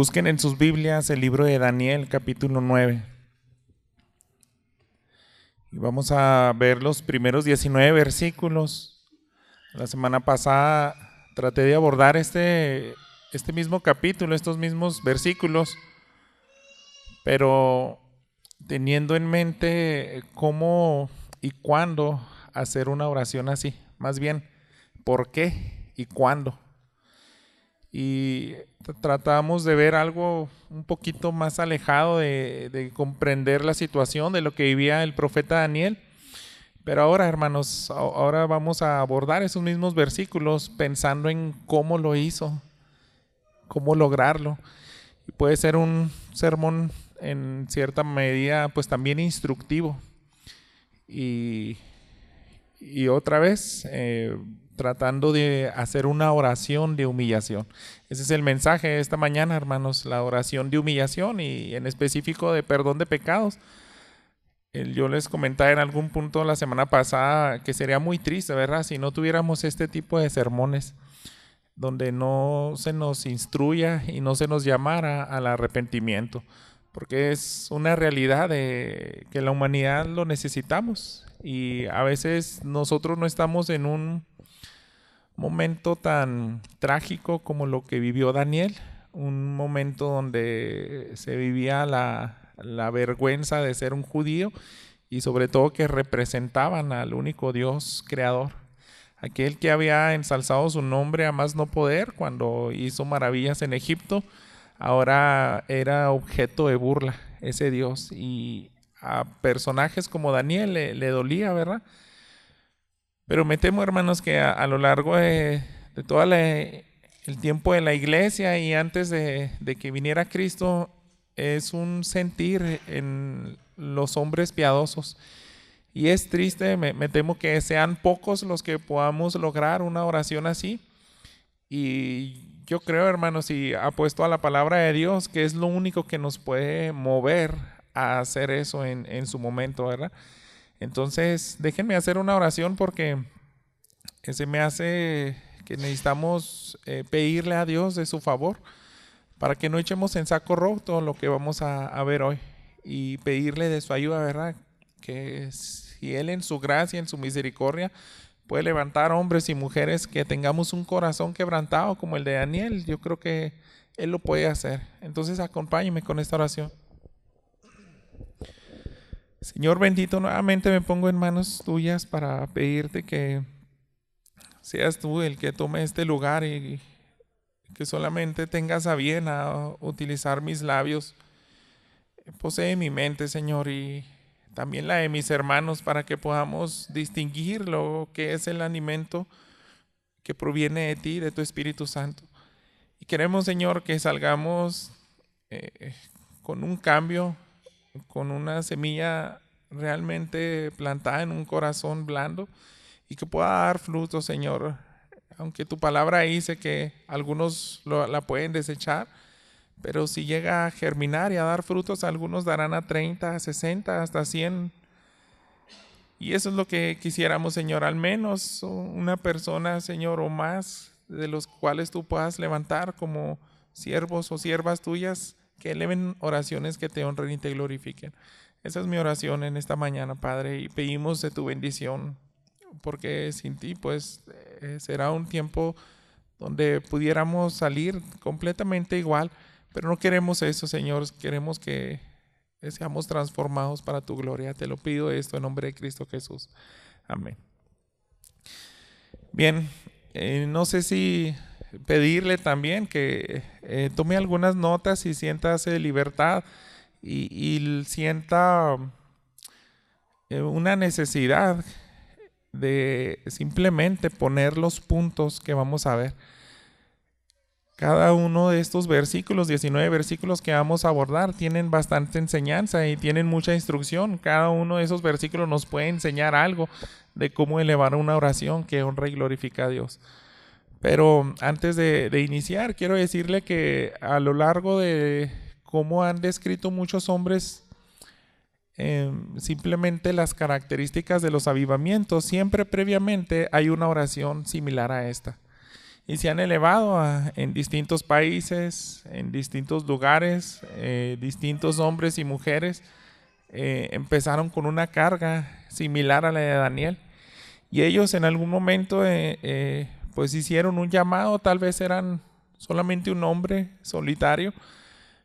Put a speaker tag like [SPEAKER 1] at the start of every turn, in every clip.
[SPEAKER 1] Busquen en sus Biblias el libro de Daniel, capítulo 9. Y vamos a ver los primeros 19 versículos. La semana pasada traté de abordar este mismo capítulo, estos mismos versículos, pero teniendo en mente cómo y cuándo hacer una oración así. Más bien, ¿por qué y cuándo? Y tratamos de ver algo un poquito más alejado de comprender la situación de lo que vivía el profeta Daniel. Pero ahora, hermanos, ahora vamos a abordar esos mismos versículos pensando en cómo lo hizo, cómo lograrlo. Y puede ser un sermón en cierta medida pues también instructivo. Y otra vez tratando de hacer una oración de humillación. Ese es el mensaje de esta mañana, hermanos, la oración de humillación y en específico de perdón de pecados. Yo les comentaba en algún punto la semana pasada que sería muy triste, ¿verdad?, si no tuviéramos este tipo de sermones donde no se nos instruya y no se nos llamara al arrepentimiento, porque es una realidad de que la humanidad lo necesitamos y a veces nosotros no estamos en un momento tan trágico como lo que vivió Daniel, un momento donde se vivía la vergüenza de ser un judío y sobre todo que representaban al único Dios creador, aquel que había ensalzado su nombre a más no poder cuando hizo maravillas en Egipto. Ahora era objeto de burla ese Dios y a personajes como Daniel le dolía, ¿verdad? Pero me temo, hermanos, que a lo largo de todo el tiempo de la iglesia y antes de que viniera Cristo, es un sentir en los hombres piadosos. Y es triste, me temo que sean pocos los que podamos lograr una oración así. Y yo creo, hermanos, y apuesto a la palabra de Dios, que es lo único que nos puede mover a hacer eso en su momento, ¿verdad? Entonces, déjenme hacer una oración porque se me hace que necesitamos pedirle a Dios de su favor para que no echemos en saco roto lo que vamos a ver hoy y pedirle de su ayuda, ¿verdad? Que si Él en su gracia, en su misericordia, puede levantar hombres y mujeres que tengamos un corazón quebrantado como el de Daniel, yo creo que Él lo puede hacer. Entonces, acompáñeme con esta oración. Señor bendito, nuevamente me pongo en manos tuyas para pedirte que seas tú el que tome este lugar y que solamente tengas a bien a utilizar mis labios. Posee mi mente, Señor, y también la de mis hermanos para que podamos distinguir lo que es el alimento que proviene de ti, de tu Espíritu Santo. Y queremos, Señor, que salgamos con un cambio, con una semilla realmente plantada en un corazón blando y que pueda dar fruto, Señor. Aunque tu palabra dice que algunos la pueden desechar, pero si llega a germinar y a dar frutos, algunos darán a 30, a 60, hasta 100. Y eso es lo que quisiéramos, Señor, al menos una persona, Señor, o más, de los cuales tú puedas levantar como siervos o siervas tuyas, que eleven oraciones que te honren y te glorifiquen. Esa es mi oración en esta mañana, Padre, y pedimos de tu bendición, porque sin ti, pues, será un tiempo donde pudiéramos salir completamente igual, pero no queremos eso, Señor, queremos que seamos transformados para tu gloria. Te lo pido esto en nombre de Cristo Jesús. Amén. Bien, no sé si pedirle también que tome algunas notas y siéntase libertad y sienta una necesidad de simplemente poner los puntos que vamos a ver. Cada uno de estos versículos, 19 versículos que vamos a abordar, tienen bastante enseñanza y tienen mucha instrucción. Cada uno de esos versículos nos puede enseñar algo de cómo elevar una oración que honra y glorifica a Dios. Pero antes de iniciar, quiero decirle que a lo largo de cómo han descrito muchos hombres simplemente las características de los avivamientos, siempre previamente hay una oración similar a esta. y se han elevado en distintos países, en distintos lugares, distintos hombres y mujeres empezaron con una carga similar a la de Daniel, y ellos en algún momento pues hicieron un llamado. Tal vez eran solamente un hombre solitario,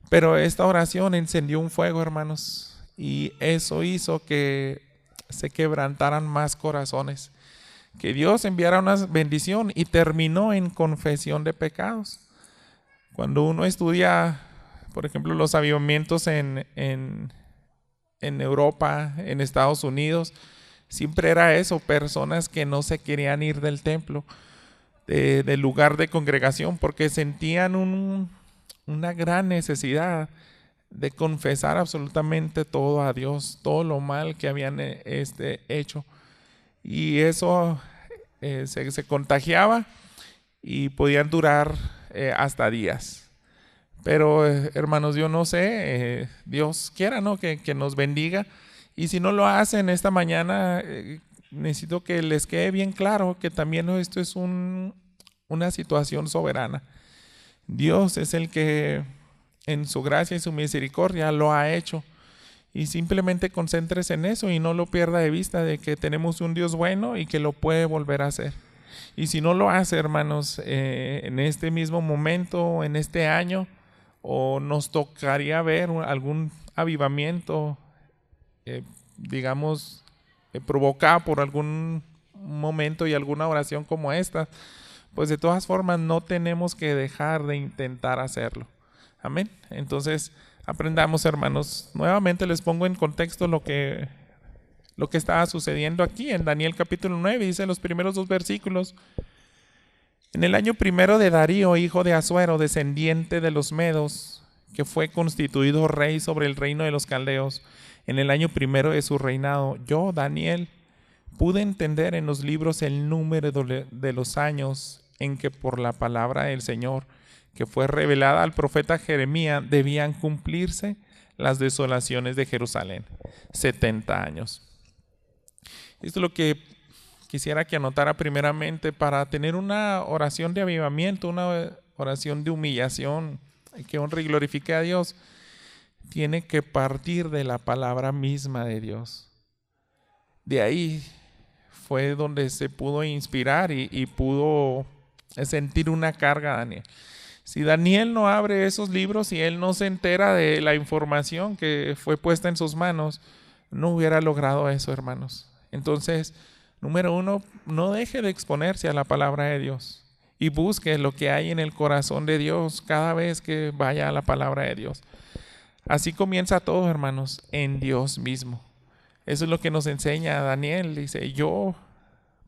[SPEAKER 1] pero esta oración encendió un fuego, hermanos, y eso hizo que se quebrantaran más corazones, que Dios enviara una bendición, y terminó en confesión de pecados. Cuando uno estudia, por ejemplo, los avivamientos en Europa, en Estados Unidos, siempre era eso: personas que no se querían ir del templo, del lugar de congregación, porque sentían una gran necesidad de confesar absolutamente todo a Dios, todo lo mal que habían hecho. Y eso se contagiaba y podían durar hasta días. Pero hermanos, yo no sé, Dios quiera, ¿no?, que nos bendiga. Y si no lo hacen esta mañana, necesito que les quede bien claro que también esto es una situación soberana. Dios es el que en su gracia y su misericordia lo ha hecho. Y simplemente concéntrese en eso y no lo pierda de vista, de que tenemos un Dios bueno y que lo puede volver a hacer. Y si no lo hace, hermanos, en este mismo momento, en este año, o nos tocaría ver algún avivamiento, digamos, provocado por algún momento y alguna oración como esta, pues de todas formas no tenemos que dejar de intentar hacerlo. Amén. Entonces, aprendamos, hermanos. Nuevamente les pongo en contexto lo que estaba sucediendo aquí en Daniel capítulo 9. Dice los primeros 2 versículos: en el año primero de Darío, hijo de Asuero, descendiente de los Medos, que fue constituido rey sobre el reino de los caldeos, en el año primero de su reinado, yo, Daniel, pude entender en los libros el número de los años en que por la palabra del Señor, que fue revelada al profeta Jeremías, debían cumplirse las desolaciones de Jerusalén. 70 años. Esto es lo que quisiera que anotara primeramente: para tener una oración de avivamiento, una oración de humillación que honre y glorifique a Dios, tiene que partir de la palabra misma de Dios. De ahí fue donde se pudo inspirar y pudo sentir una carga Daniel. Si Daniel no abre esos libros y él no se entera de la información que fue puesta en sus manos, no hubiera logrado eso, hermanos. Entonces, número 1, no deje de exponerse a la palabra de Dios y busque lo que hay en el corazón de Dios cada vez que vaya a la palabra de Dios. Así comienza todo, hermanos, en Dios mismo. Eso es lo que nos enseña Daniel. Dice: yo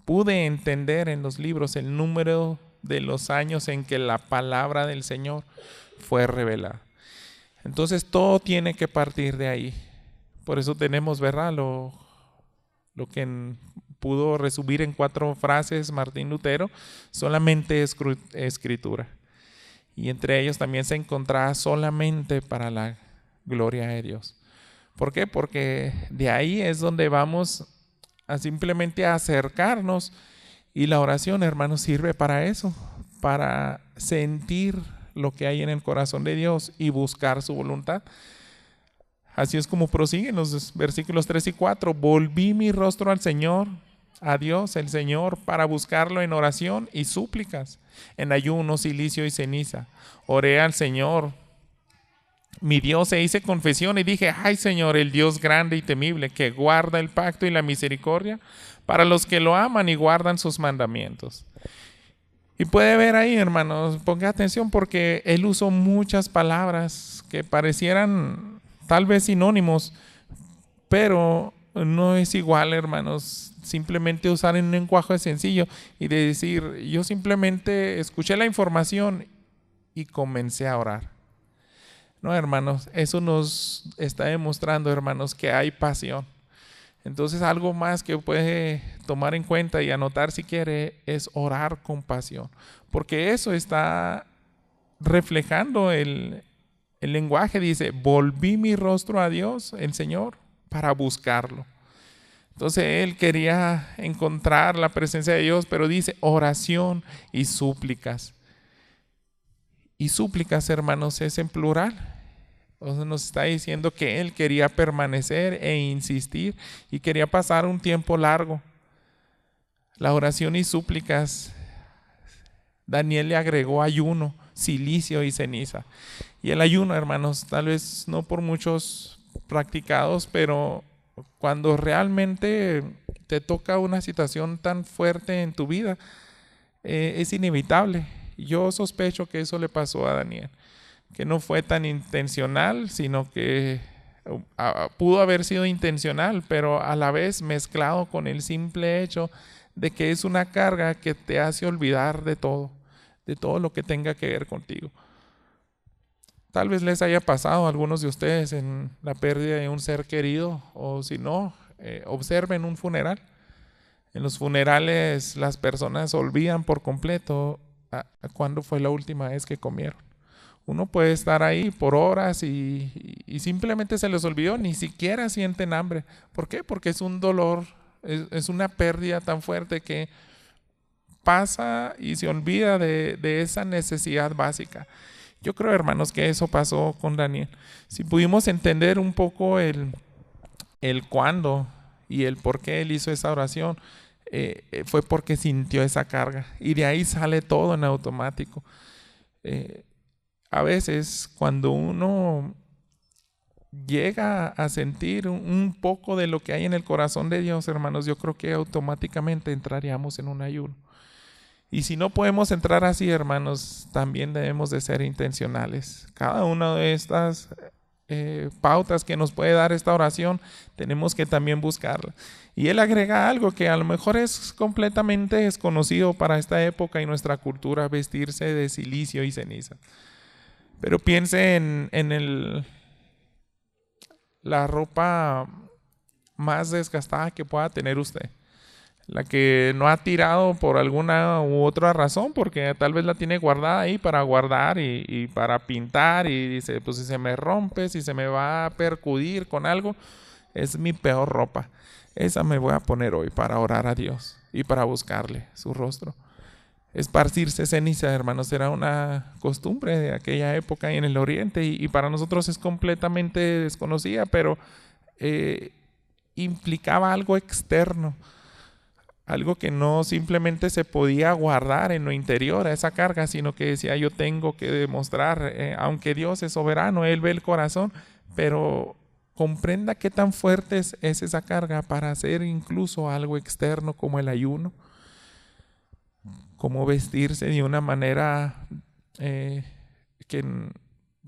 [SPEAKER 1] pude entender en los libros el número de los años en que la palabra del Señor fue revelada. Entonces todo tiene que partir de ahí. Por eso tenemos, ¿verdad?, lo que pudo resumir en 4 frases Martín Lutero: solamente escritura. Y entre ellos también se encontraba solamente para la gloria de Dios. ¿Por qué? Porque de ahí es donde vamos a simplemente acercarnos. Y la oración, hermanos, sirve para eso, para sentir lo que hay en el corazón de Dios y buscar su voluntad. Así es como prosiguen los versículos 3 y 4. Volví mi rostro al Señor, a Dios el Señor, para buscarlo en oración y súplicas, en ayuno, cilicio y ceniza. Oré al Señor, mi Dios, e hice confesión y dije: ay, Señor, el Dios grande y temible, que guarda el pacto y la misericordia para los que lo aman y guardan sus mandamientos. Y puede ver ahí, hermanos, ponga atención, porque él usó muchas palabras que parecieran tal vez sinónimos, pero no es igual, hermanos, simplemente usar en un lenguaje sencillo y de decir: yo simplemente escuché la información y comencé a orar. No, hermanos, eso nos está demostrando, hermanos, que hay pasión. Entonces, algo más que puede tomar en cuenta y anotar si quiere es orar con pasión, porque eso está reflejando el lenguaje. Dice: volví mi rostro a Dios, el Señor, para buscarlo. Entonces él quería encontrar la presencia de Dios, pero dice oración y súplicas. Y súplicas, hermanos, es en plural. Entonces nos está diciendo que él quería permanecer e insistir y quería pasar un tiempo largo. La oración y súplicas, Daniel le agregó ayuno, cilicio y ceniza. Y el ayuno, hermanos, tal vez no por muchos practicados, pero cuando realmente te toca una situación tan fuerte en tu vida, es inevitable. Yo sospecho que eso le pasó a Daniel, que no fue tan intencional, sino que pudo haber sido intencional, pero a la vez mezclado con el simple hecho de que es una carga que te hace olvidar de todo lo que tenga que ver contigo. Tal vez les haya pasado a algunos de ustedes en la pérdida de un ser querido, o si no, observen un funeral. En los funerales las personas olvidan por completo a cuándo fue la última vez que comieron. Uno puede estar ahí por horas y simplemente se les olvidó, ni siquiera sienten hambre. ¿Por qué? Porque es un dolor, es una pérdida tan fuerte que pasa y se olvida de esa necesidad básica. Yo creo, hermanos, que eso pasó con Daniel. Si pudimos entender un poco el cuándo y el por qué él hizo esa oración, fue porque sintió esa carga. Y de ahí sale todo en automático. A veces, cuando uno llega a sentir un poco de lo que hay en el corazón de Dios, hermanos, yo creo que automáticamente entraríamos en un ayuno. Y si no podemos entrar así, hermanos, también debemos de ser intencionales. Cada una de estas pautas que nos puede dar esta oración, tenemos que también buscarla. Y él agrega algo que a lo mejor es completamente desconocido para esta época y nuestra cultura: vestirse de cilicio y ceniza. Pero piense en la ropa más desgastada que pueda tener usted. La que no ha tirado por alguna u otra razón, porque tal vez la tiene guardada ahí para guardar y para pintar, y dice, pues si se me rompe, si se me va a percudir con algo, es mi peor ropa. Esa me voy a poner hoy para orar a Dios y para buscarle su rostro. Esparcirse ceniza, hermanos, era una costumbre de aquella época en el oriente, y para nosotros es completamente desconocida, pero implicaba algo externo. Algo que no simplemente se podía guardar en lo interior a esa carga, sino que decía, yo tengo que demostrar, aunque Dios es soberano, Él ve el corazón, pero comprenda qué tan fuerte es esa carga para hacer incluso algo externo como el ayuno, como vestirse de una manera que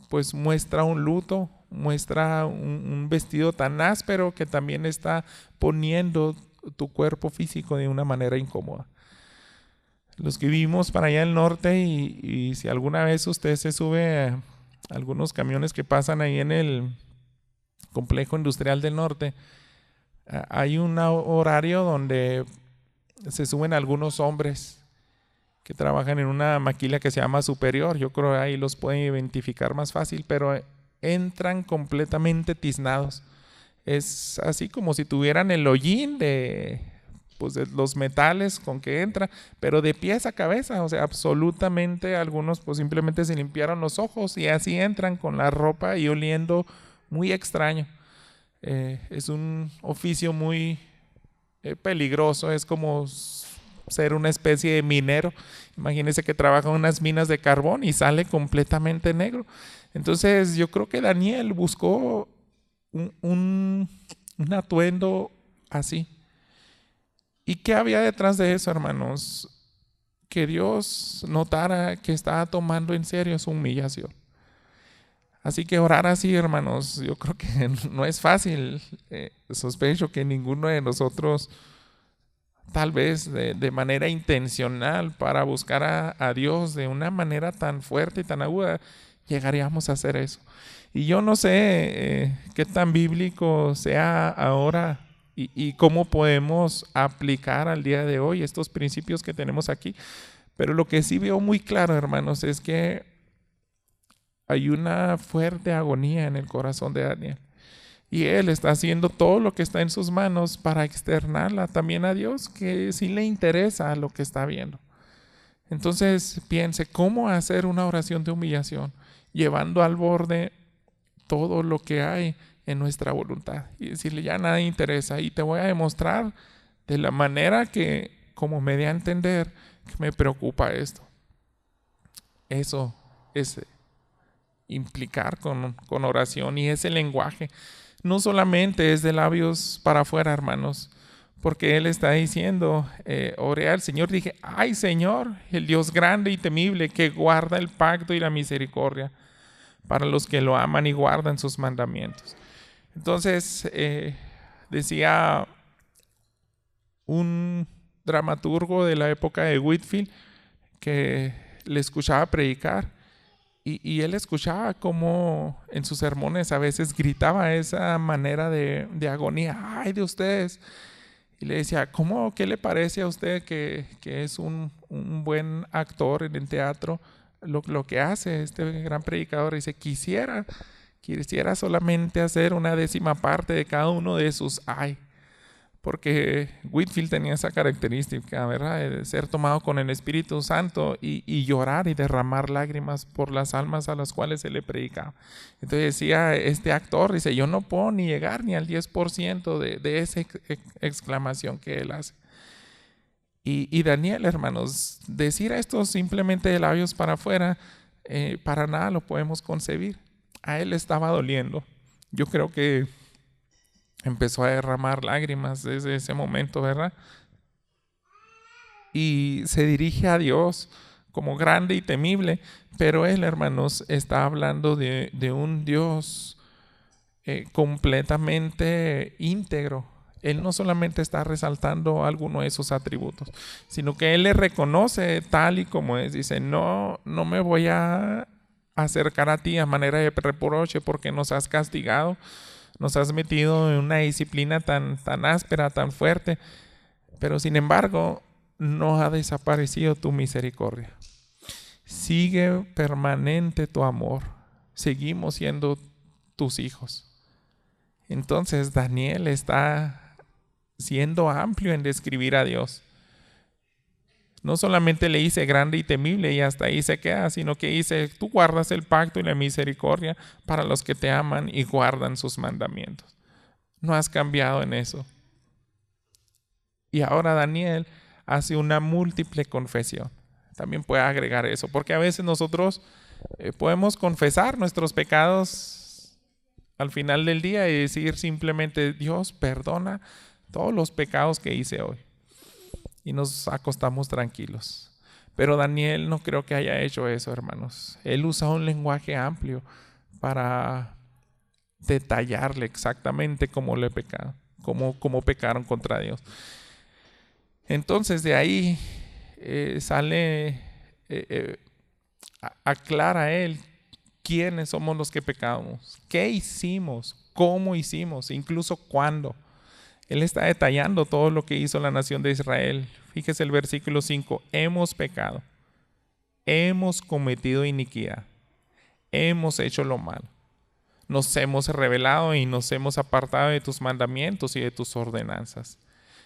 [SPEAKER 1] pues muestra un luto, muestra un vestido tan áspero que también está poniendo tu cuerpo físico de una manera incómoda. Los que vivimos para allá al norte, y si alguna vez usted se sube a algunos camiones que pasan ahí en el complejo industrial del norte, hay un horario donde se suben algunos hombres que trabajan en una maquila que se llama Superior. Yo creo que ahí los pueden identificar más fácil, pero entran completamente tiznados. Es así como si tuvieran el hollín de los metales con que entra, pero de pies a cabeza. O sea, absolutamente, algunos pues simplemente se limpiaron los ojos y así entran con la ropa y oliendo muy extraño. Es un oficio muy peligroso. Es como ser una especie de minero. Imagínense que trabaja en unas minas de carbón y sale completamente negro. Entonces yo creo que Daniel buscó un atuendo así. ¿Y qué había detrás de eso, hermanos? Que Dios notara que estaba tomando en serio su humillación. Así que orar así, hermanos, yo creo que no es fácil. Sospecho que ninguno de nosotros, tal vez de manera intencional, para buscar a Dios de una manera tan fuerte y tan aguda, llegaríamos a hacer eso. Y yo no sé qué tan bíblico sea ahora y cómo podemos aplicar al día de hoy estos principios que tenemos aquí. Pero lo que sí veo muy claro, hermanos, es que hay una fuerte agonía en el corazón de Daniel. Y él está haciendo todo lo que está en sus manos para externarla también a Dios, que sí le interesa lo que está viendo. Entonces piense, ¿cómo hacer una oración de humillación? Llevando al borde todo lo que hay en nuestra voluntad. Y decirle, ya nada interesa. Y te voy a demostrar de la manera que, como me dé a entender, que me preocupa esto. Eso es implicar con oración, y ese lenguaje no solamente es de labios para afuera, hermanos, porque Él está diciendo, oré al Señor, dije, ay Señor, el Dios grande y temible que guarda el pacto y la misericordia para los que lo aman y guardan sus mandamientos. Entonces, decía un dramaturgo de la época de Whitefield que le escuchaba predicar, y él escuchaba como en sus sermones a veces gritaba esa manera de agonía, ay de ustedes. Y le decía, ¿qué le parece a usted que es un buen actor en el teatro? Lo que hace este gran predicador. Dice, quisiera solamente hacer una 10ª parte de cada uno de sus ay. Porque Whitefield tenía esa característica, ¿verdad? De ser tomado con el Espíritu Santo y llorar y derramar lágrimas por las almas a las cuales se le predicaba. Entonces decía este actor, dice, yo no puedo ni llegar ni al 10% de esa exclamación que él hace. Y Daniel, hermanos, decir esto simplemente de labios para afuera, para nada lo podemos concebir. A él estaba doliendo. Yo creo que empezó a derramar lágrimas desde ese momento, ¿verdad? Y se dirige a Dios como grande y temible, pero él, hermanos, está hablando de un Dios completamente íntegro. Él no solamente está resaltando alguno de sus atributos, sino que él le reconoce tal y como es. Dice, no me voy a acercar a ti a manera de reproche porque nos has castigado, nos has metido en una disciplina tan áspera, tan fuerte, pero sin embargo no ha desaparecido tu misericordia. Sigue permanente tu amor. Seguimos siendo tus hijos. Entonces Daniel está siendo amplio en describir a Dios. No solamente le dice grande y temible y hasta ahí se queda, sino que dice, tú guardas el pacto y la misericordia para los que te aman y guardan sus mandamientos. No has cambiado en eso. Y ahora Daniel hace una múltiple confesión. También puede agregar eso, porque a veces nosotros podemos confesar nuestros pecados al final del día y decir simplemente, Dios, perdona todos los pecados que hice hoy. Y nos acostamos tranquilos. Pero Daniel no creo que haya hecho eso, hermanos. Él usa un lenguaje amplio para detallarle exactamente cómo le pecaron, cómo pecaron contra Dios. Entonces de ahí aclara él quiénes somos los que pecamos, qué hicimos, cómo hicimos, incluso cuándo. Él está detallando todo lo que hizo la nación de Israel. Fíjese el versículo 5. Hemos pecado, hemos cometido iniquidad, hemos hecho lo malo. Nos hemos rebelado y nos hemos apartado de tus mandamientos y de tus ordenanzas.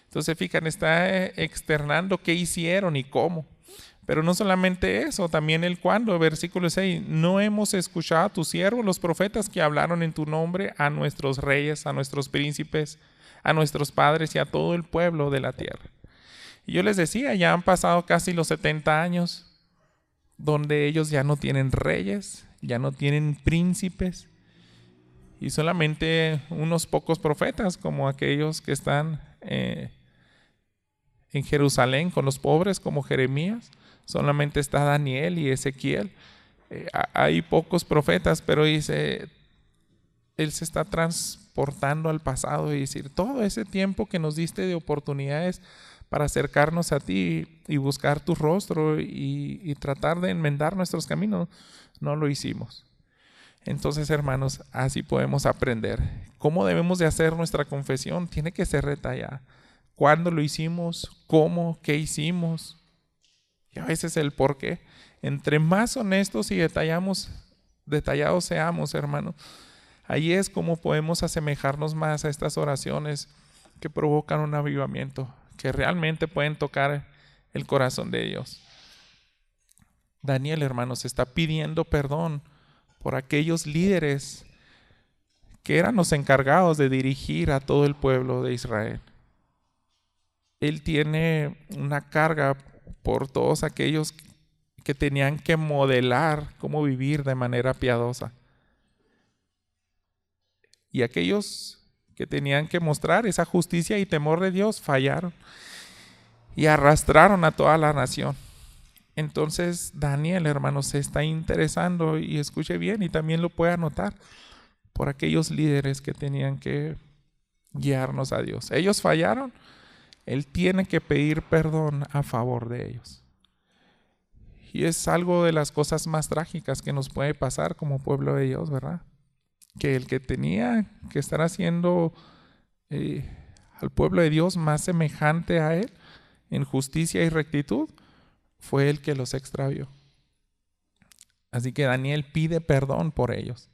[SPEAKER 1] Entonces, fíjate, está externando qué hicieron y cómo. Pero no solamente eso, también el cuándo. Versículo 6. No hemos escuchado a tus siervos, los profetas que hablaron en tu nombre a nuestros reyes, a nuestros príncipes, a nuestros padres y a todo el pueblo de la tierra. Y yo les decía, ya han pasado casi los 70 años donde ellos ya no tienen reyes, ya no tienen príncipes y solamente unos pocos profetas como aquellos que están en Jerusalén con los pobres como Jeremías. Solamente está Daniel y Ezequiel. Hay pocos profetas, pero dice, él se está transportando al pasado y decir, todo ese tiempo que nos diste de oportunidades para acercarnos a ti y buscar tu rostro y tratar de enmendar nuestros caminos, no lo hicimos. Entonces, hermanos, así podemos aprender. ¿Cómo debemos de hacer nuestra confesión? Tiene que ser detallada. ¿Cuándo lo hicimos? ¿Cómo? ¿Qué hicimos? Y a veces el por qué. Entre más honestos y detallados seamos, hermanos, Ahí es como podemos asemejarnos más a estas oraciones que provocan un avivamiento, que realmente pueden tocar el corazón de Dios. Daniel, hermanos, está pidiendo perdón por aquellos líderes que eran los encargados de dirigir a todo el pueblo de Israel. Él tiene una carga por todos aquellos que tenían que modelar cómo vivir de manera piadosa. Y aquellos que tenían que mostrar esa justicia y temor de Dios fallaron y arrastraron a toda la nación. Entonces Daniel, hermanos, se está interesando, y escuche bien, y también lo puede anotar, por aquellos líderes que tenían que guiarnos a Dios. Ellos fallaron, él tiene que pedir perdón a favor de ellos. Y es algo de las cosas más trágicas que nos puede pasar como pueblo de Dios, ¿verdad? Que el que tenía que estar haciendo al pueblo de Dios más semejante a él en justicia y rectitud fue el que los extravió. Así que Daniel pide perdón por ellos.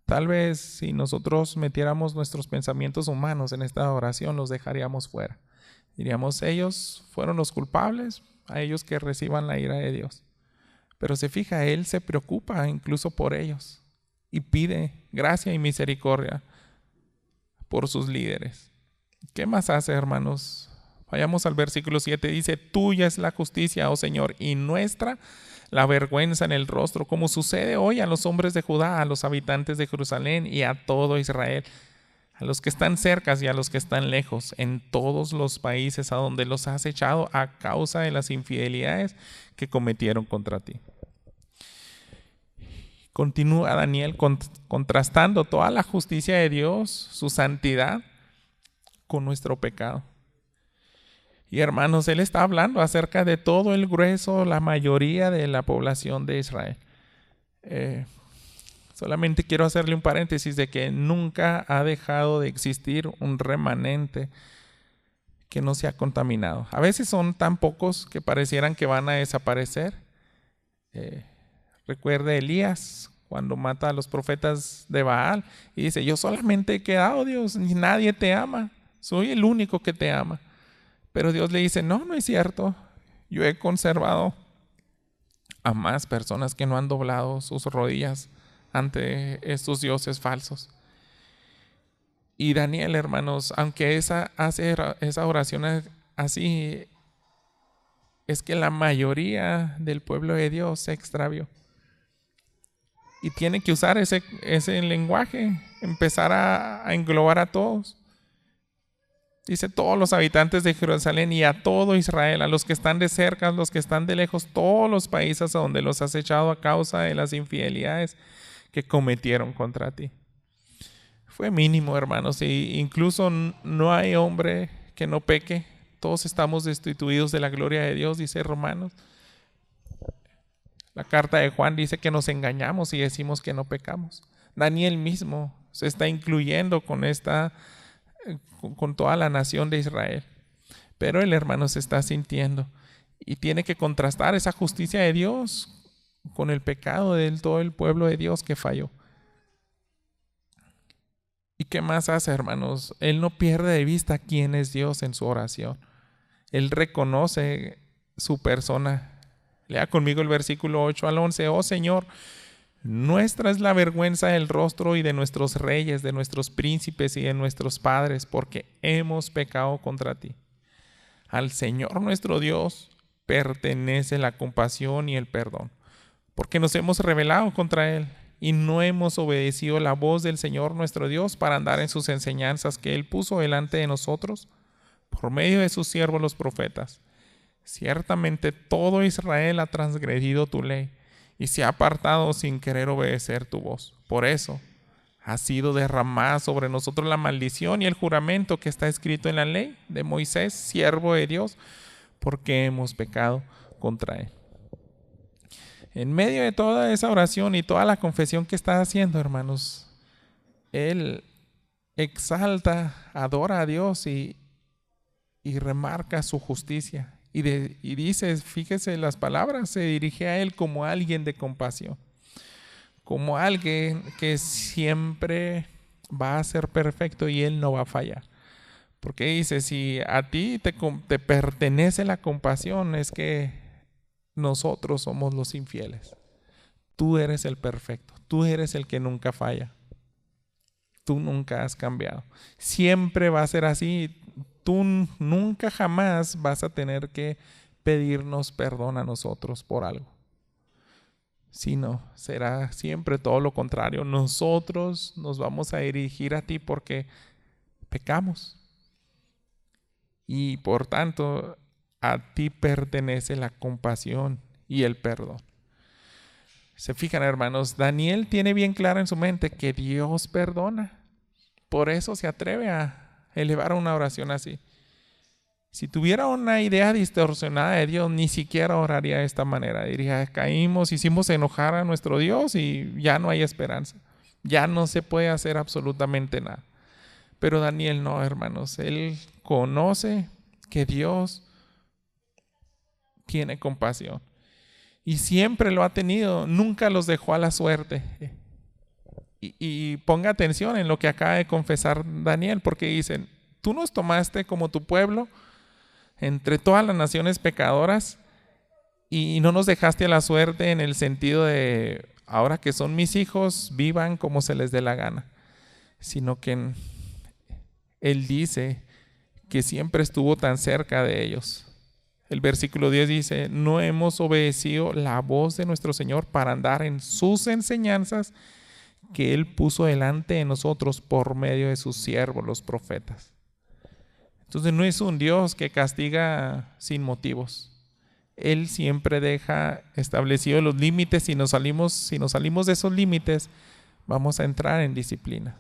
[SPEAKER 1] Tal vez si nosotros metiéramos nuestros pensamientos humanos en esta oración, los dejaríamos fuera. Diríamos, ellos fueron los culpables, a ellos que reciban la ira de Dios. Pero se fija, él se preocupa incluso por ellos y pide gracia y misericordia por sus líderes. ¿Qué más hace, hermanos? Vayamos al versículo 7, dice, tuya es la justicia, oh Señor, y nuestra la vergüenza en el rostro, como sucede hoy a los hombres de Judá, a los habitantes de Jerusalén y a todo Israel, a los que están cerca y a los que están lejos, en todos los países a donde los has echado a causa de las infidelidades que cometieron contra ti. Continúa Daniel contrastando toda la justicia de Dios, su santidad, con nuestro pecado. Y hermanos, él está hablando acerca de todo el grueso, la mayoría de la población de Israel. Solamente quiero hacerle un paréntesis de que nunca ha dejado de existir un remanente que no se ha contaminado. A veces son tan pocos que parecieran que van a desaparecer. Recuerde Elías cuando mata a los profetas de Baal y dice, yo solamente he quedado, Dios, y nadie te ama. Soy el único que te ama. Pero Dios le dice, no es cierto. Yo he conservado a más personas que no han doblado sus rodillas ante estos dioses falsos. Y Daniel, hermanos, aunque hace esa oración así, es que la mayoría del pueblo de Dios se extravió. Y tiene que usar ese lenguaje, empezar a englobar a todos. Dice todos los habitantes de Jerusalén y a todo Israel, a los que están de cerca, a los que están de lejos, todos los países a donde los has echado a causa de las infidelidades que cometieron contra ti. Fue mínimo, hermanos, y incluso no hay hombre que no peque. Todos estamos destituidos de la gloria de Dios, dice Romanos. La carta de Juan dice que nos engañamos y decimos que no pecamos. Daniel mismo se está incluyendo con toda la nación de Israel. Pero el hermano se está sintiendo y tiene que contrastar esa justicia de Dios con el pecado de todo el pueblo de Dios que falló. ¿Y qué más hace, hermanos? Él no pierde de vista quién es Dios en su oración. Él reconoce su persona. Lea conmigo el versículo 8 al 11. Oh Señor, nuestra es la vergüenza del rostro y de nuestros reyes, de nuestros príncipes y de nuestros padres, porque hemos pecado contra ti. Al Señor nuestro Dios pertenece la compasión y el perdón, porque nos hemos rebelado contra Él y no hemos obedecido la voz del Señor nuestro Dios para andar en sus enseñanzas que Él puso delante de nosotros por medio de sus siervos los profetas. Ciertamente todo Israel ha transgredido tu ley y se ha apartado sin querer obedecer tu voz. Por eso ha sido derramada sobre nosotros la maldición y el juramento que está escrito en la ley de Moisés, siervo de Dios, porque hemos pecado contra él. En medio de toda esa oración y toda la confesión que está haciendo, hermanos, él exalta, adora a Dios y remarca su justicia. Y dice, fíjese las palabras, se dirige a él como alguien de compasión. como alguien que siempre va a ser perfecto y Él no va a fallar. Porque dice, si a ti te pertenece la compasión, es que nosotros somos los infieles. Tú eres el perfecto, tú eres el que nunca falla. Tú nunca has cambiado. Siempre va a ser así. Tú nunca jamás vas a tener que pedirnos perdón a nosotros por algo. Sino será siempre todo lo contrario. Nosotros nos vamos a dirigir a ti porque pecamos. Y por tanto, a ti pertenece la compasión y el perdón. Se fijan, hermanos, Daniel tiene bien claro en su mente que Dios perdona. Por eso se atreve a elevar una oración así. Si tuviera una idea distorsionada de Dios, ni siquiera oraría de esta manera. Diría, caímos, hicimos enojar a nuestro Dios y ya no hay esperanza. Ya no se puede hacer absolutamente nada. Pero Daniel no, hermanos. Él conoce que Dios tiene compasión. Y siempre lo ha tenido. Nunca los dejó a la suerte. Y ponga atención en lo que acaba de confesar Daniel, porque dicen, tú nos tomaste como tu pueblo entre todas las naciones pecadoras y no nos dejaste a la suerte en el sentido de, ahora que son mis hijos, vivan como se les dé la gana, sino que Él dice que siempre estuvo tan cerca de ellos. El versículo 10 dice, no hemos obedecido la voz de nuestro Señor para andar en sus enseñanzas que Él puso delante de nosotros por medio de sus siervos, los profetas. Entonces no es un Dios que castiga sin motivos. Él siempre deja establecidos los límites. Si nos salimos de esos límites, vamos a entrar en disciplina.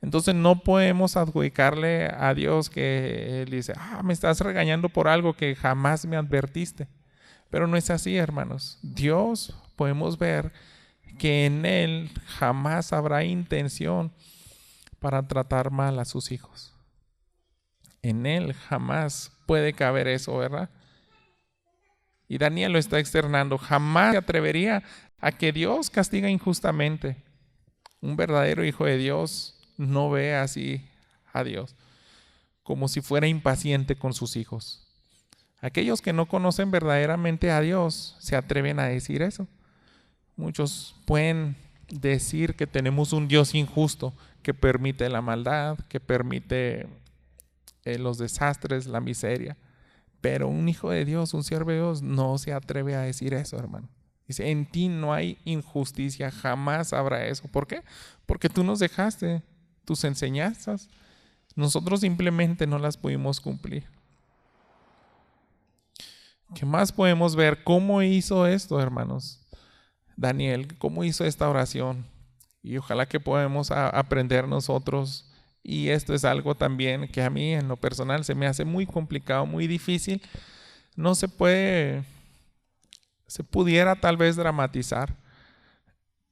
[SPEAKER 1] Entonces no podemos adjudicarle a Dios que Él dice, me estás regañando por algo que jamás me advertiste. Pero no es así, hermanos. Dios, podemos ver que en Él jamás habrá intención para tratar mal a sus hijos. En Él jamás puede caber eso, ¿verdad? Y Daniel lo está externando. Jamás se atrevería a que Dios castiga injustamente. Un verdadero hijo de Dios no ve así a Dios, como si fuera impaciente con sus hijos. Aquellos que no conocen verdaderamente a Dios se atreven a decir eso. Muchos pueden decir que tenemos un Dios injusto que permite la maldad, que permite los desastres, la miseria. Pero un hijo de Dios, un siervo de Dios, no se atreve a decir eso, hermano. Dice, en ti no hay injusticia, jamás habrá eso. ¿Por qué? Porque tú nos dejaste tus enseñanzas. Nosotros simplemente no las pudimos cumplir. ¿Qué más podemos ver? ¿Cómo hizo esto, hermanos? Daniel, ¿cómo hizo esta oración? Y ojalá que podamos aprender nosotros. Y esto es algo también que a mí en lo personal se me hace muy complicado, muy difícil. No se pudiera tal vez dramatizar,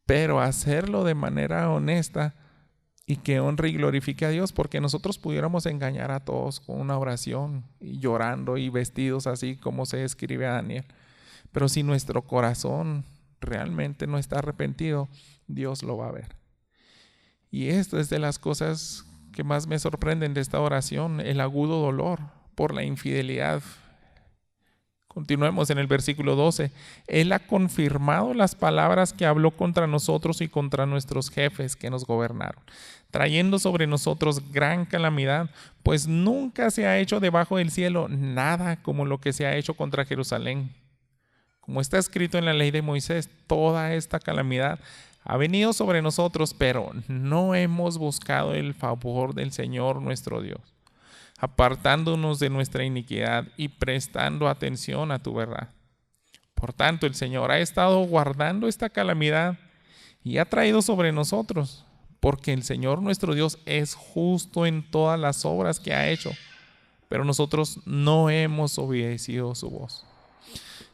[SPEAKER 1] pero hacerlo de manera honesta y que honre y glorifique a Dios, porque nosotros pudiéramos engañar a todos con una oración y llorando y vestidos así como se describe a Daniel. Pero si nuestro corazón realmente no está arrepentido, Dios lo va a ver. Y esto es de las cosas que más me sorprenden de esta oración, el agudo dolor por la infidelidad. Continuemos en el versículo 12. Él ha confirmado las palabras que habló contra nosotros y contra nuestros jefes que nos gobernaron, trayendo sobre nosotros gran calamidad, pues nunca se ha hecho debajo del cielo nada como lo que se ha hecho contra Jerusalén. Como está escrito en la ley de Moisés, toda esta calamidad ha venido sobre nosotros, pero no hemos buscado el favor del Señor nuestro Dios, apartándonos de nuestra iniquidad y prestando atención a tu verdad. Por tanto, el Señor ha estado guardando esta calamidad y ha traído sobre nosotros, porque el Señor nuestro Dios es justo en todas las obras que ha hecho, pero nosotros no hemos obedecido su voz.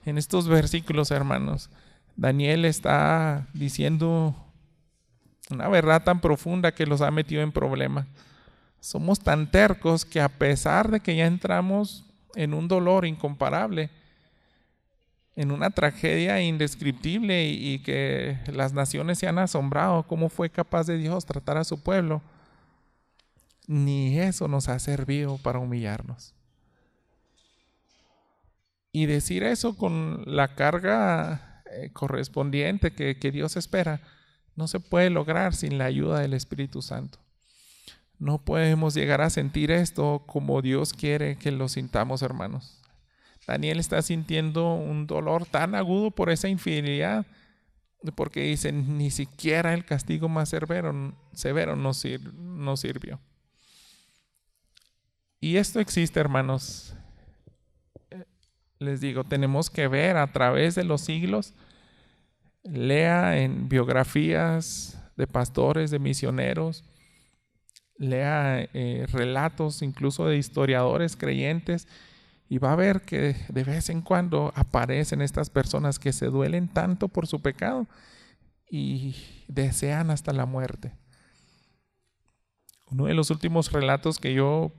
[SPEAKER 1] En estos versículos, hermanos, Daniel está diciendo una verdad tan profunda que los ha metido en problemas. Somos tan tercos que a pesar de que ya entramos en un dolor incomparable, en una tragedia indescriptible y que las naciones se han asombrado cómo fue capaz de Dios tratar a su pueblo, ni eso nos ha servido para humillarnos. Y decir eso con la carga correspondiente que Dios espera, no se puede lograr sin la ayuda del Espíritu Santo. No podemos llegar a sentir esto como Dios quiere que lo sintamos, hermanos. Daniel está sintiendo un dolor tan agudo por esa infidelidad, porque dice, ni siquiera el castigo más severo nos sirvió. Y esto existe, hermanos. Les digo, tenemos que ver a través de los siglos. Lea en biografías de pastores, de misioneros. Lea relatos incluso de historiadores creyentes. Y va a ver que de vez en cuando aparecen estas personas que se duelen tanto por su pecado y desean hasta la muerte. Uno de los últimos relatos que yo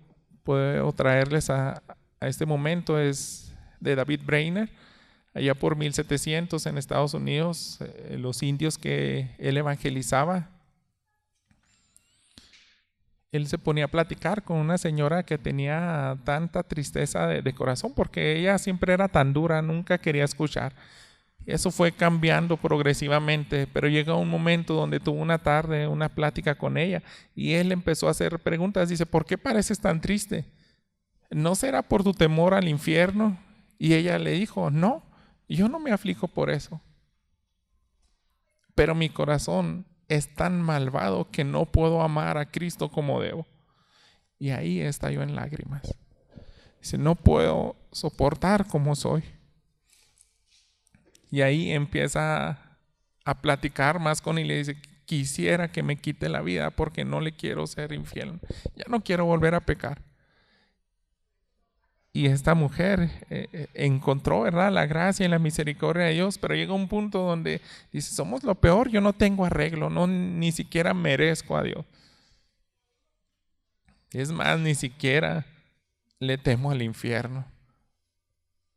[SPEAKER 1] puedo traerles a este momento es de David Brainerd, allá por 1700 en Estados Unidos, los indios que él evangelizaba. Él se ponía a platicar con una señora que tenía tanta tristeza de corazón porque ella siempre era tan dura, nunca quería escuchar. Eso fue cambiando progresivamente, pero llegó un momento donde tuvo una tarde, una plática con ella y él empezó a hacer preguntas. Dice, ¿por qué pareces tan triste? ¿No será por tu temor al infierno? Y ella le dijo, no, yo no me aflijo por eso. Pero mi corazón es tan malvado que no puedo amar a Cristo como debo. Y ahí estalló en lágrimas. Dice, no puedo soportar como soy. Y ahí empieza a platicar más con él y le dice, quisiera que me quite la vida porque no le quiero ser infiel. Ya no quiero volver a pecar. Y esta mujer encontró, ¿verdad?, la gracia y la misericordia de Dios, pero llega un punto donde dice, somos lo peor, yo no tengo arreglo, ni siquiera merezco a Dios. Es más, ni siquiera le temo al infierno.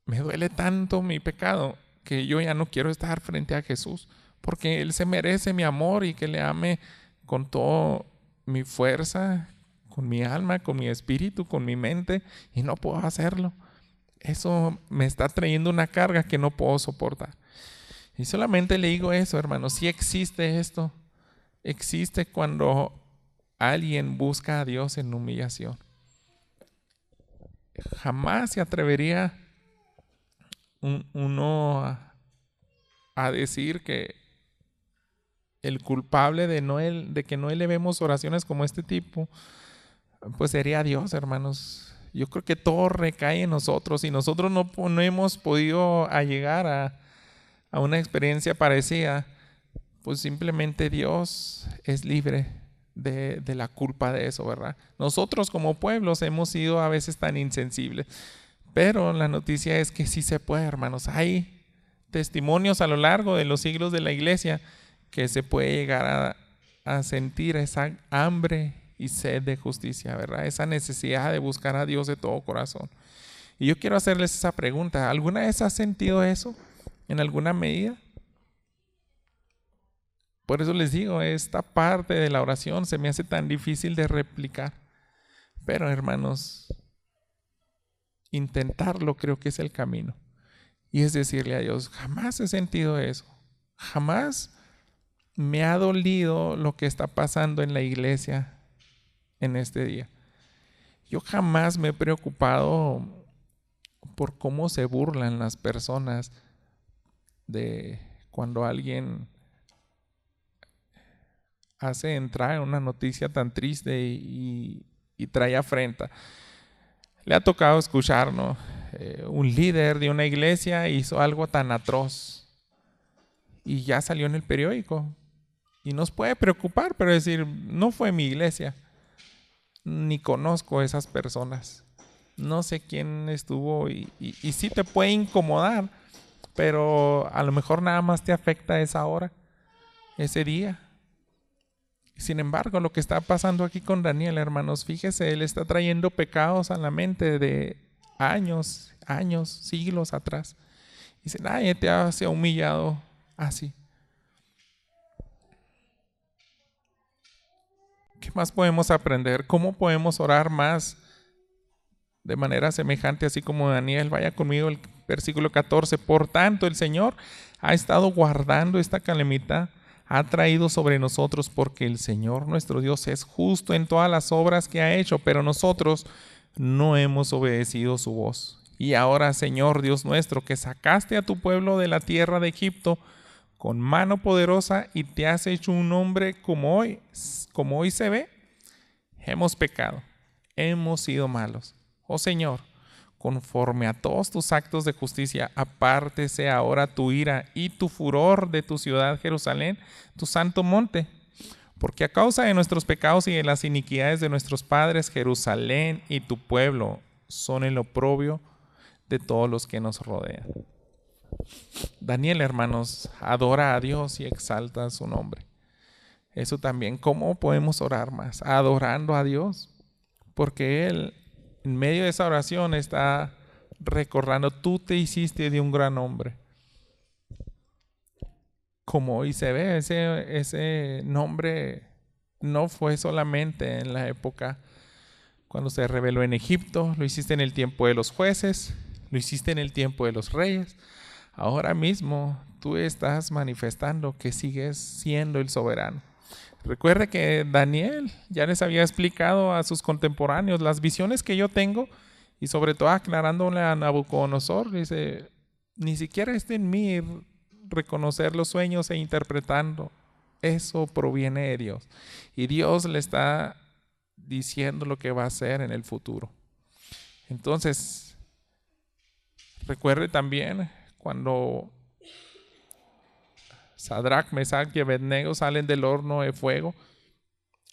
[SPEAKER 1] Me duele tanto mi pecado que yo ya no quiero estar frente a Jesús, porque Él se merece mi amor y que le ame con toda mi fuerza, con mi alma, con mi espíritu, con mi mente, y no puedo hacerlo. Eso me está trayendo una carga que no puedo soportar. Y solamente le digo eso, hermanos, sí existe esto. Existe cuando alguien busca a Dios en humillación. Jamás se atrevería uno a decir que el culpable de que no elevemos oraciones como este tipo, pues sería Dios, hermanos. Yo creo que todo recae en nosotros y nosotros no hemos podido llegar a una experiencia parecida, pues simplemente Dios es libre de la culpa de eso, ¿verdad? Nosotros como pueblos hemos sido a veces tan insensibles, pero la noticia es que sí se puede, hermanos. Hay testimonios a lo largo de los siglos de la iglesia que se puede llegar a sentir esa hambre y sed de justicia, ¿verdad? Esa necesidad de buscar a Dios de todo corazón. Y yo quiero hacerles esa pregunta. ¿Alguna vez has sentido eso en alguna medida? Por eso les digo, esta parte de la oración se me hace tan difícil de replicar. Pero hermanos, intentarlo creo que es el camino. Y es decirle a Dios, jamás he sentido eso. Jamás me ha dolido lo que está pasando en la iglesia en este día. Yo jamás me he preocupado por cómo se burlan las personas de cuando alguien hace entrar una noticia tan triste y trae afrenta. Le ha tocado escuchar, ¿no? Un líder de una iglesia hizo algo tan atroz y ya salió en el periódico. Y nos puede preocupar, pero decir, no fue mi iglesia. Ni conozco a esas personas. No sé quién estuvo y sí te puede incomodar, pero a lo mejor nada más te afecta esa hora, ese día. Sin embargo, lo que está pasando aquí con Daniel, hermanos, fíjese, él está trayendo pecados a la mente de años, siglos atrás. Dice, nadie se ha humillado así. ¿Qué más podemos aprender? ¿Cómo podemos orar más de manera semejante, así como Daniel? Vaya conmigo el versículo 14. Por tanto, el Señor ha estado guardando esta calamidad, ha traído sobre nosotros, porque el Señor nuestro Dios es justo en todas las obras que ha hecho, pero nosotros no hemos obedecido su voz. Y ahora, Señor Dios nuestro, que sacaste a tu pueblo de la tierra de Egipto con mano poderosa y te has hecho un hombre como hoy se ve, hemos pecado, hemos sido malos. Oh Señor, conforme a todos tus actos de justicia, apártese ahora tu ira y tu furor de tu ciudad Jerusalén, tu santo monte. Porque a causa de nuestros pecados y de las iniquidades de nuestros padres, Jerusalén y tu pueblo son el oprobio de todos los que nos rodean. Daniel, hermanos, adora a Dios y exalta su nombre. Eso también, ¿cómo podemos orar más? Adorando a Dios. Porque Él, en medio de esa oración, está recordando, tú te hiciste de un gran hombre. Como hoy se ve, ese nombre no fue solamente en la época cuando se reveló en Egipto, lo hiciste en el tiempo de los jueces, lo hiciste en el tiempo de los reyes. Ahora mismo tú estás manifestando que sigues siendo el soberano. Recuerde que Daniel ya les había explicado a sus contemporáneos las visiones que yo tengo, y sobre todo aclarándole a Nabucodonosor, dice, ni siquiera está en mí reconocer los sueños e interpretando. Eso proviene de Dios. Y Dios le está diciendo lo que va a hacer en el futuro. Entonces, recuerde también cuando Sadrach, Mesach y Abednego salen del horno de fuego,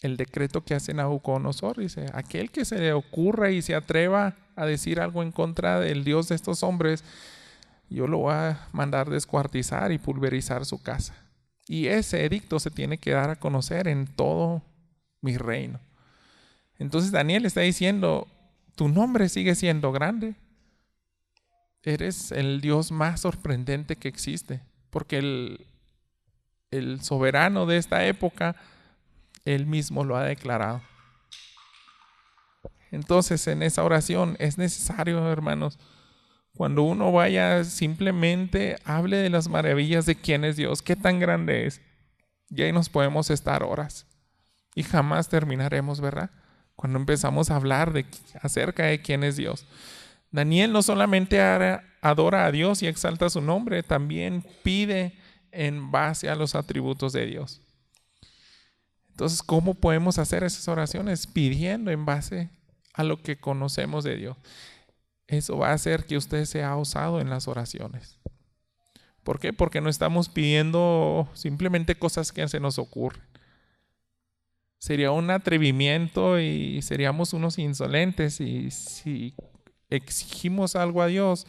[SPEAKER 1] el decreto que hace Nabucodonosor dice, aquel que se le ocurra y se atreva a decir algo en contra del Dios de estos hombres, yo lo voy a mandar descuartizar y pulverizar su casa. Y ese edicto se tiene que dar a conocer en todo mi reino. Entonces Daniel está diciendo, tu nombre sigue siendo grande. Eres el Dios más sorprendente que existe, porque el soberano de esta época, él mismo lo ha declarado. Entonces en esa oración es necesario, hermanos, cuando uno vaya, simplemente hable de las maravillas de quién es Dios, qué tan grande es. Y ahí nos podemos estar horas y jamás terminaremos, ¿verdad? Cuando empezamos a hablar acerca de quién es Dios. Daniel no solamente adora a Dios y exalta su nombre, también pide en base a los atributos de Dios. Entonces, ¿cómo podemos hacer esas oraciones? Pidiendo en base a lo que conocemos de Dios. Eso va a hacer que usted sea osado en las oraciones. ¿Por qué? Porque no estamos pidiendo simplemente cosas que se nos ocurren. Sería un atrevimiento y seríamos unos insolentes y si exigimos algo a Dios,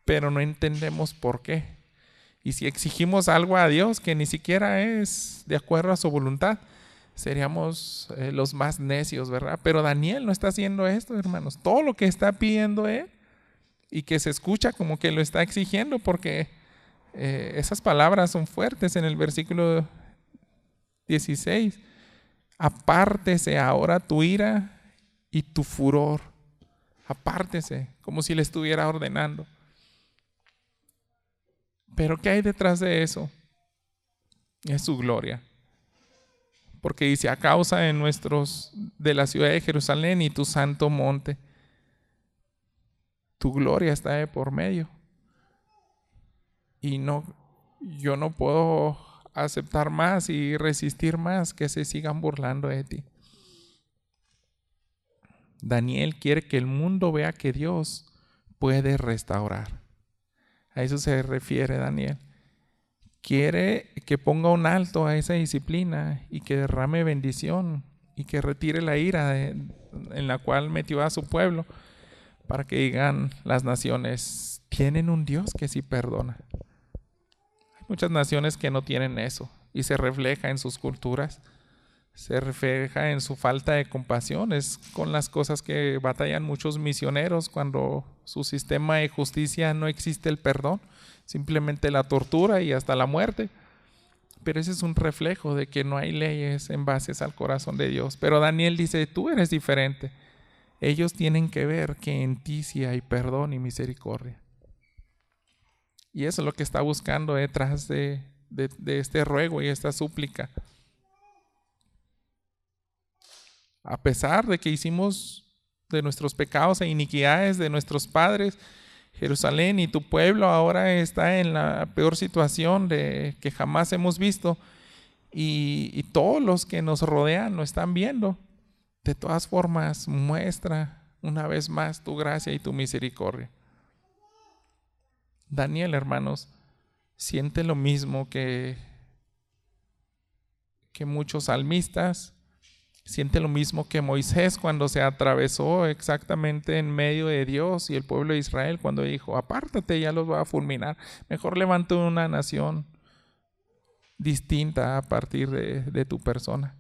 [SPEAKER 1] pero no entendemos por qué. Y si exigimos algo a Dios que ni siquiera es de acuerdo a su voluntad, seríamos los más necios, ¿verdad? Pero Daniel no está haciendo esto, hermanos. Todo lo que está pidiendo él y que se escucha como que lo está exigiendo, porque esas palabras son fuertes en el versículo 16. Apártese ahora tu ira y tu furor. Apártese, como si le estuviera ordenando. Pero ¿qué hay detrás de eso? Es su gloria. Porque dice, a causa de la ciudad de Jerusalén y tu santo monte, tu gloria está de por medio. Y yo no puedo aceptar más y resistir más que se sigan burlando de ti. Daniel quiere que el mundo vea que Dios puede restaurar. A eso se refiere Daniel. Quiere que ponga un alto a esa disciplina y que derrame bendición y que retire la ira en la cual metió a su pueblo, para que digan las naciones, tienen un Dios que sí perdona. Hay muchas naciones que no tienen eso y se refleja en sus culturas. se refleja en su falta de compasión. Es con las cosas que batallan muchos misioneros cuando su sistema de justicia no existe el perdón, simplemente la tortura y hasta la muerte. Pero ese es un reflejo de que no hay leyes en base al corazón de Dios. Pero Daniel dice, tú eres diferente. Ellos tienen que ver que en ti sí hay perdón y misericordia. Y eso es lo que está buscando detrás de este ruego y esta súplica. A pesar de que hicimos de nuestros pecados e iniquidades de nuestros padres, Jerusalén y tu pueblo ahora está en la peor situación que jamás hemos visto, y todos los que nos rodean lo están viendo. De todas formas, muestra una vez más tu gracia y tu misericordia. Daniel, hermanos, siente lo mismo que muchos salmistas. Siente lo mismo que Moisés cuando se atravesó exactamente en medio de Dios y el pueblo de Israel, cuando dijo, apártate, ya los voy a fulminar. Mejor levanto una nación distinta a partir de tu persona.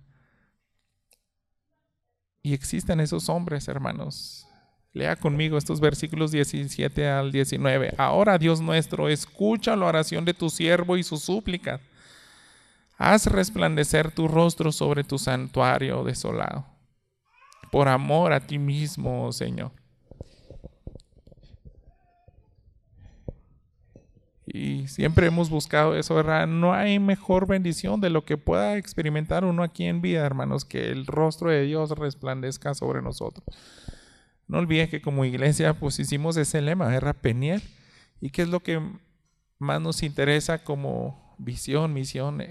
[SPEAKER 1] Y existen esos hombres, hermanos. Lea conmigo estos versículos 17 al 19. Ahora, Dios nuestro, escucha la oración de tu siervo y sus súplicas. Haz resplandecer tu rostro sobre tu santuario desolado, por amor a ti mismo, oh Señor. Y siempre hemos buscado eso, ¿verdad? No hay mejor bendición de lo que pueda experimentar uno aquí en vida, hermanos, que el rostro de Dios resplandezca sobre nosotros. No olviden que como iglesia pues hicimos ese lema, ¿verdad? Peniel. ¿Y qué es lo que más nos interesa como visión, misión?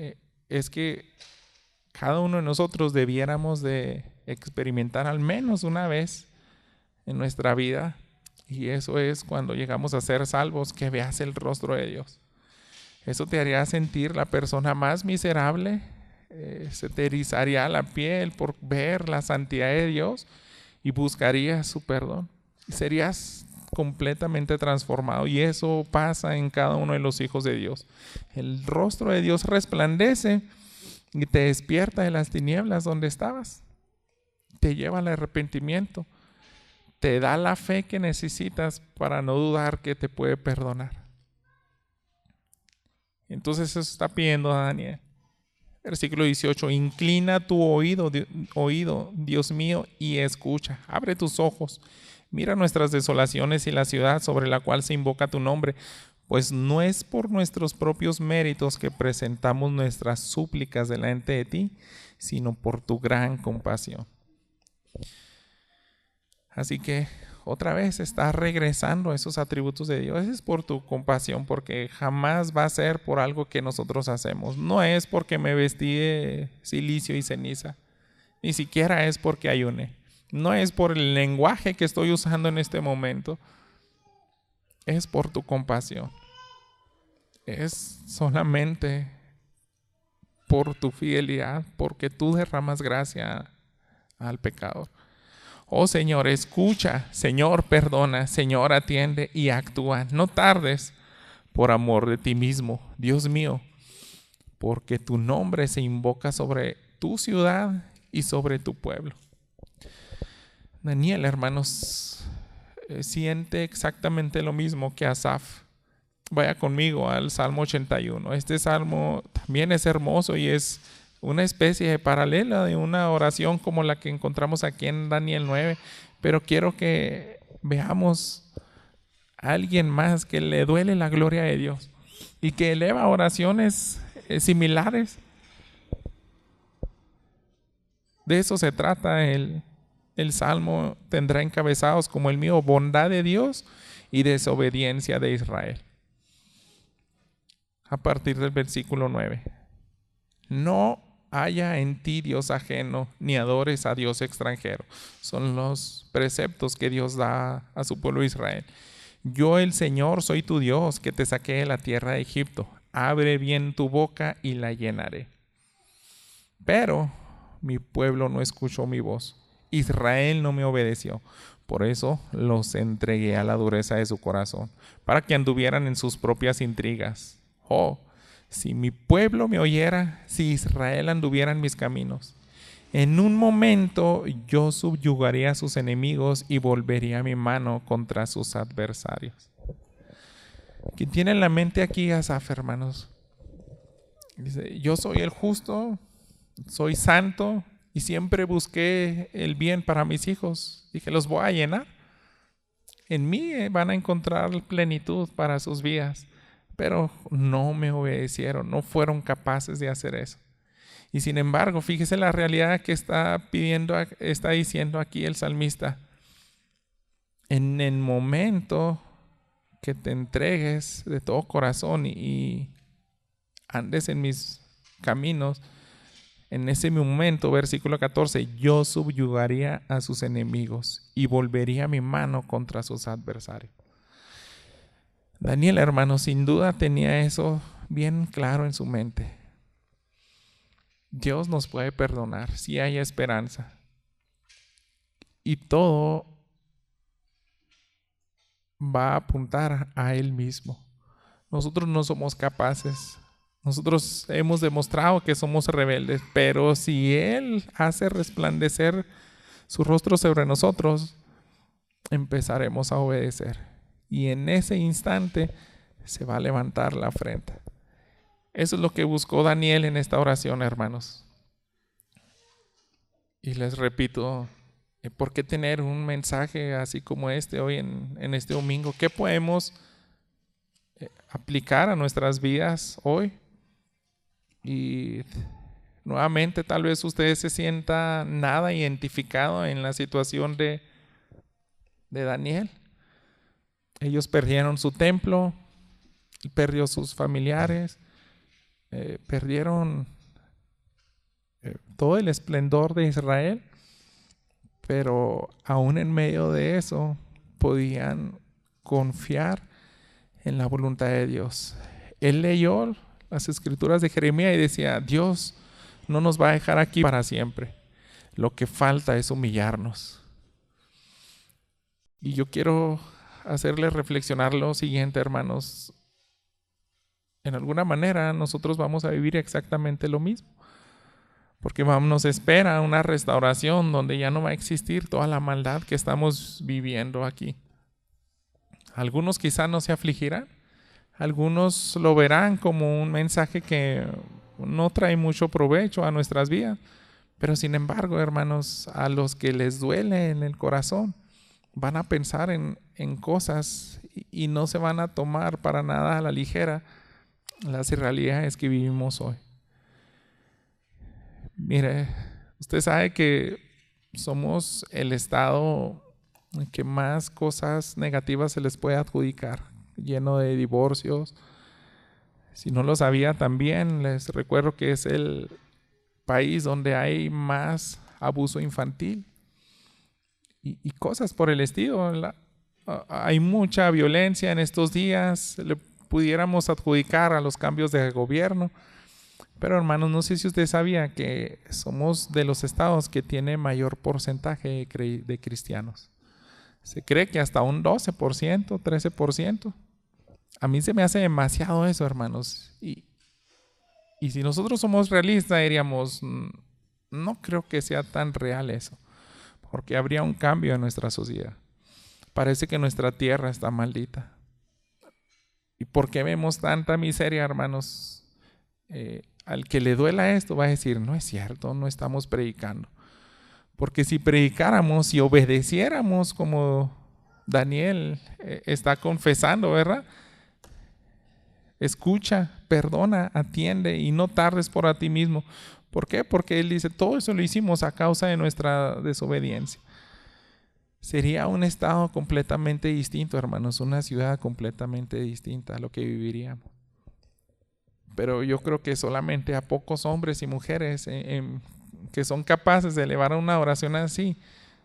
[SPEAKER 1] Es que cada uno de nosotros debiéramos de experimentar al menos una vez en nuestra vida, y eso es cuando llegamos a ser salvos, que veas el rostro de Dios. Eso te haría sentir la persona más miserable, se te erizaría la piel por ver la santidad de Dios y buscarías su perdón. Serías completamente transformado, y eso pasa en cada uno de los hijos de Dios. El rostro de Dios resplandece y te despierta de las tinieblas donde estabas, te lleva al arrepentimiento, te da la fe que necesitas para no dudar que te puede perdonar. Entonces eso está pidiendo a Daniel. Versículo 18, inclina tu oído, Dios mío, y escucha. Abre tus ojos, mira nuestras desolaciones y la ciudad sobre la cual se invoca tu nombre, pues no es por nuestros propios méritos que presentamos nuestras súplicas delante de ti, sino por tu gran compasión. Así que otra vez estás regresando a esos atributos de Dios. Es por tu compasión, porque jamás va a ser por algo que nosotros hacemos. No es porque me vestí de silicio y ceniza, ni siquiera es porque ayuné. No es por el lenguaje que estoy usando en este momento. Es por tu compasión. Es solamente por tu fidelidad, porque tú derramas gracia al pecador. Oh Señor, escucha, Señor, perdona, Señor, atiende y actúa. No tardes por amor de ti mismo, Dios mío, porque tu nombre se invoca sobre tu ciudad y sobre tu pueblo. Daniel, hermanos, siente exactamente lo mismo que Asaf. Vaya conmigo al Salmo 81. Este salmo también es hermoso y es una especie de paralela de una oración como la que encontramos aquí en Daniel 9. Pero quiero que veamos a alguien más que le duele la gloria de Dios y que eleva oraciones similares. De eso se trata el Salmo. Tendrá encabezados como el mío: bondad de Dios y desobediencia de Israel. A partir del versículo 9. No haya en ti Dios ajeno, ni adores a Dios extranjero. Son los preceptos que Dios da a su pueblo Israel. Yo, el Señor, soy tu Dios, que te saqué de la tierra de Egipto. Abre bien tu boca y la llenaré. Pero mi pueblo no escuchó mi voz. Israel no me obedeció. Por eso los entregué a la dureza de su corazón, para que anduvieran en sus propias intrigas. Oh, si mi pueblo me oyera, si Israel anduviera en mis caminos, En un momento yo subyugaría a sus enemigos y volvería mi mano contra sus adversarios. Quien tiene en la mente aquí a Asaf, hermanos, dice: yo soy el justo, soy santo y siempre busqué el bien para mis hijos. Dije, los voy a llenar. En mí van a encontrar plenitud para sus vidas. Pero no me obedecieron, no fueron capaces de hacer eso. Y sin embargo, fíjese la realidad que está diciendo aquí el salmista. En el momento que te entregues de todo corazón y andes en mis caminos, en ese momento, versículo 14, yo subyugaría a sus enemigos y volvería mi mano contra sus adversarios. Daniel, hermano, sin duda tenía eso bien claro en su mente. Dios nos puede perdonar si hay esperanza. Y todo va a apuntar a Él mismo. Nosotros no somos capaces. Nosotros hemos demostrado que somos rebeldes, pero si Él hace resplandecer su rostro sobre nosotros, empezaremos a obedecer. Y en ese instante se va a levantar la frente. Eso es lo que buscó Daniel en esta oración, hermanos. Y les repito, ¿por qué tener un mensaje así como este hoy en este domingo? ¿Qué podemos aplicar a nuestras vidas hoy? Y nuevamente tal vez usted se sienta nada identificado en la situación de Daniel. Ellos perdieron su templo, perdió sus familiares, perdieron todo el esplendor de Israel, pero aún en medio de eso podían confiar en la voluntad de Dios. Él leyó las escrituras de Jeremías y decía: Dios no nos va a dejar aquí para siempre. Lo que falta es humillarnos. Y yo quiero hacerles reflexionar lo siguiente, hermanos. En alguna manera nosotros vamos a vivir exactamente lo mismo, porque nos espera una restauración donde ya no va a existir toda la maldad que estamos viviendo aquí. Algunos quizá no se afligirán, algunos lo verán como un mensaje que no trae mucho provecho a nuestras vidas, pero sin embargo, hermanos, a los que les duele en el corazón, van a pensar en cosas y no se van a tomar para nada a la ligera las realidades que vivimos hoy. Mire, usted sabe que somos el estado que más cosas negativas se les puede adjudicar, lleno de divorcios. Si no lo sabía también, les recuerdo que es el país donde hay más abuso infantil y cosas por el estilo. Hay mucha violencia en estos días, le pudiéramos adjudicar a los cambios de gobierno. Pero hermanos, no sé si usted sabía que somos de los estados que tiene mayor porcentaje de cristianos. Se cree que hasta un 12%, 13%. A mí se me hace demasiado eso, hermanos. Y si nosotros somos realistas, diríamos, no creo que sea tan real eso, porque habría un cambio en nuestra sociedad. Parece que nuestra tierra está maldita. ¿Y por qué vemos tanta miseria, hermanos? Al que le duela esto va a decir: no es cierto, no estamos predicando. Porque si predicáramos y obedeciéramos como Daniel está confesando, ¿verdad? Escucha, perdona, atiende y no tardes por a ti mismo. ¿Por qué? Porque él dice: todo eso lo hicimos a causa de nuestra desobediencia. Sería un estado completamente distinto, hermanos, una ciudad completamente distinta a lo que viviríamos. Pero yo creo que solamente a pocos hombres y mujeres que son capaces de elevar una oración así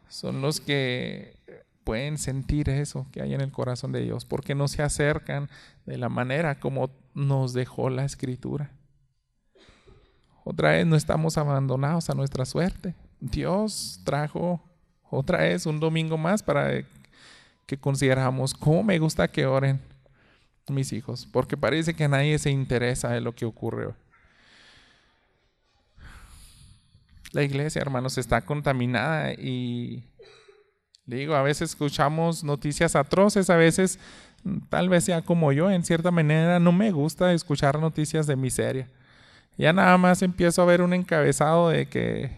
[SPEAKER 1] son los que pueden sentir eso que hay en el corazón de Dios, porque no se acercan de la manera como nos dejó la Escritura. Otra vez no estamos abandonados a nuestra suerte. Dios trajo otra vez un domingo más para que consideramos cómo me gusta que oren mis hijos, porque parece que nadie se interesa de lo que ocurre hoy. La iglesia, hermanos, está contaminada y le digo, a veces escuchamos noticias atroces, a veces tal vez sea como yo, en cierta manera no me gusta escuchar noticias de miseria. Ya nada más empiezo a ver un encabezado de que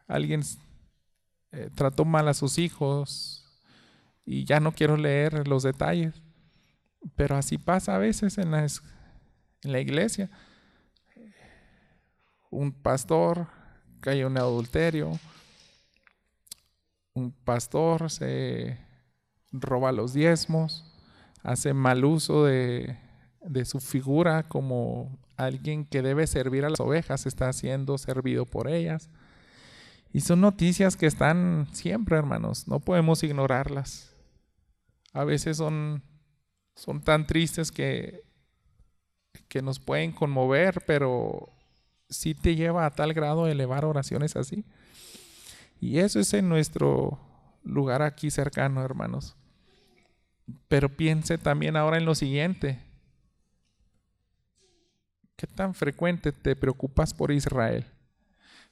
[SPEAKER 1] alguien trató mal a sus hijos y ya no quiero leer los detalles. Pero así pasa a veces en la iglesia. Un pastor cayó en adulterio, un pastor se roba los diezmos, hace mal uso de su figura como alguien que debe servir a las ovejas, está siendo servido por ellas. Y son noticias que están siempre, hermanos, no podemos ignorarlas. A veces son tan tristes que nos pueden conmover, pero sí te lleva a tal grado de elevar oraciones así. Y eso es en nuestro lugar aquí cercano, hermanos. Pero piense también ahora en lo siguiente. ¿Qué tan frecuente te preocupas por Israel?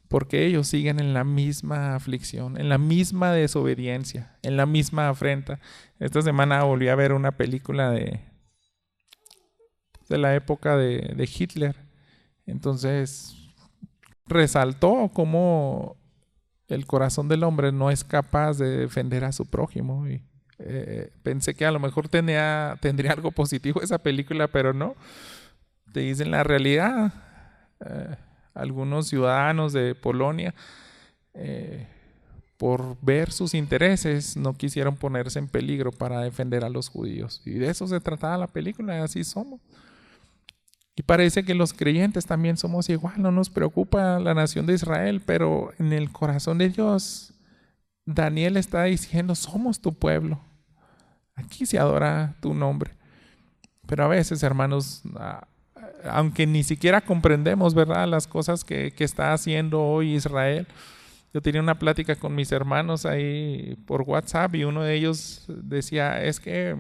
[SPEAKER 1] Porque ellos siguen en la misma aflicción, en la misma desobediencia, en la misma afrenta. Esta semana volví a ver una película de la época de Hitler. Entonces resaltó cómo el corazón del hombre no es capaz de defender a su prójimo. Y, pensé que a lo mejor tendría algo positivo esa película, pero no. Te dicen la realidad. Algunos ciudadanos de Polonia, por ver sus intereses, no quisieron ponerse en peligro para defender a los judíos. Y de eso se trataba la película, y así somos. Y parece que los creyentes también somos igual, no nos preocupa la nación de Israel, pero en el corazón de Dios, Daniel está diciendo, somos tu pueblo. Aquí se adora tu nombre. Pero a veces, hermanos, aunque ni siquiera comprendemos, ¿verdad?, las cosas que está haciendo hoy Israel. Yo tenía una plática con mis hermanos ahí por WhatsApp y uno de ellos decía, es que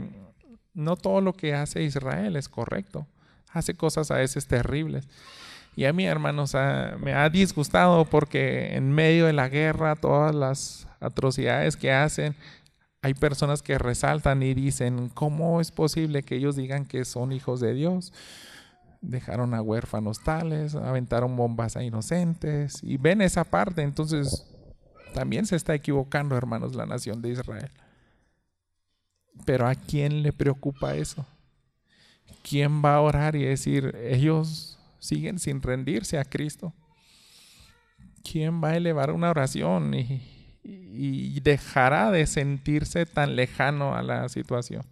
[SPEAKER 1] no todo lo que hace Israel es correcto. Hace cosas a veces terribles. Y a mí, hermanos, me ha disgustado porque en medio de la guerra, todas las atrocidades que hacen, hay personas que resaltan y dicen, ¿cómo es posible que ellos digan que son hijos de Dios? Dejaron a huérfanos tales, aventaron bombas a inocentes y ven esa parte. Entonces también se está equivocando, hermanos, la nación de Israel. Pero ¿a quién le preocupa eso? ¿Quién va a orar y decir, ellos siguen sin rendirse a Cristo? ¿Quién va a elevar una oración y dejará de sentirse tan lejano a la situación?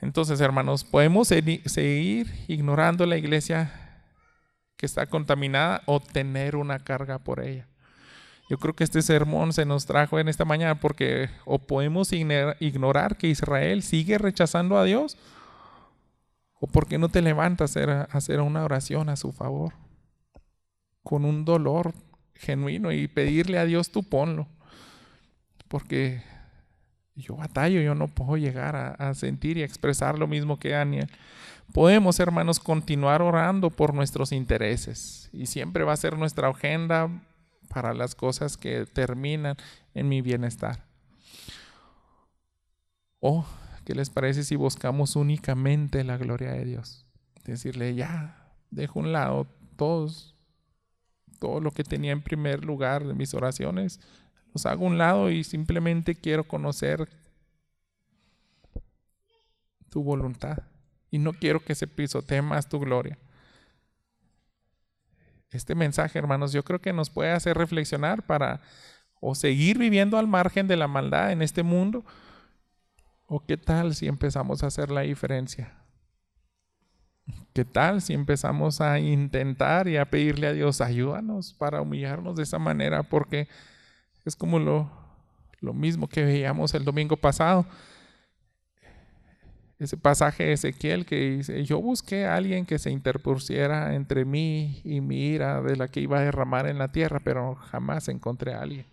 [SPEAKER 1] Entonces, hermanos, podemos seguir ignorando la iglesia que está contaminada o tener una carga por ella. Yo creo que este sermón se nos trajo en esta mañana porque o podemos ignorar que Israel sigue rechazando a Dios, o porque no te levantas a hacer una oración a su favor con un dolor genuino y pedirle a Dios, tú ponlo, porque yo batallo, yo no puedo llegar a sentir y expresar lo mismo que Daniel. Podemos, hermanos, continuar orando por nuestros intereses y siempre va a ser nuestra agenda para las cosas que terminan en mi bienestar. O, ¿qué les parece si buscamos únicamente la gloria de Dios? Decirle, ya, dejo a un lado todo lo que tenía en primer lugar de mis oraciones, los hago a un lado y simplemente quiero conocer tu voluntad. Y no quiero que se pisotee más tu gloria. Este mensaje, hermanos, yo creo que nos puede hacer reflexionar para o seguir viviendo al margen de la maldad en este mundo, o qué tal si empezamos a hacer la diferencia. ¿Qué tal si empezamos a intentar y a pedirle a Dios, ayúdanos para humillarnos de esa manera? Porque es como lo mismo que veíamos el domingo pasado. Ese pasaje de Ezequiel que dice, yo busqué a alguien que se interpusiera entre mí y mi ira de la que iba a derramar en la tierra, pero jamás encontré a alguien.